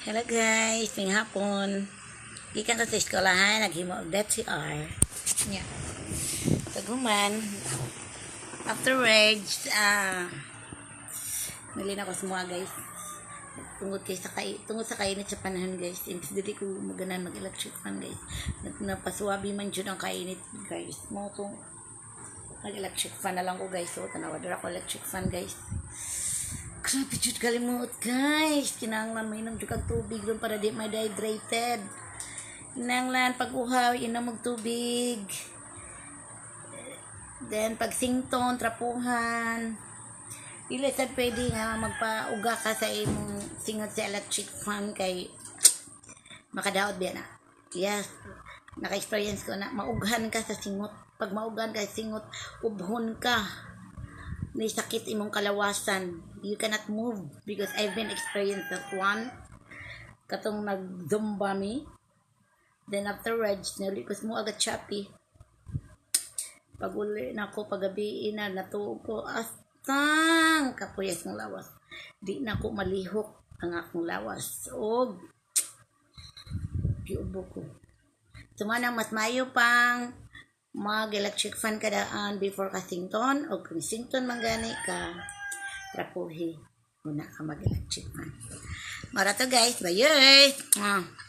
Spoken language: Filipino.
Hello guys, ting hapon. Gikan ta sa eskwelahan, naghimo og DTR. Nya. Taguman. Afterwards, nili na ko semua guys. Tungod sa kainit sa panahon guys. Imbis dili ko maganan mag-electric fan guys. Napasuwabi man jud ang kainit guys. Mo to mag-electric fan na lang ko guys. So tanawa dira ko electric fan guys. Grabe jud kalimot guys. Kinahanglan mainom jud kag tubig ron para di ma-dehydrated. Kinahanglan pag-uhaw inom og tubig. Then pag sington, trapuhan. Dili sad pwede nga magpauga ka sa imong singot sa electric fan kay makadaot biya na. Yes. Naka-experience ko na maughan ka sa singot. Pag maughan ka sa singot, ubhon ka. May sakit imong kalawasan. You cannot move because I've been experienced that one. Katong nag-zumba me. Then afterwards, nali ko mo agad Shopee. Pag uli na ako, pagabi na, natuog ko, astang kapuyas ng lawas. Di na ako malihok ang akong lawas. O, giubo ko. Sumanang mas mayo pang mag-electric fan kadaan before ka sington o kung sington manggani ka trapuhi muna ka mag-electric fan. Mara to guys, bye!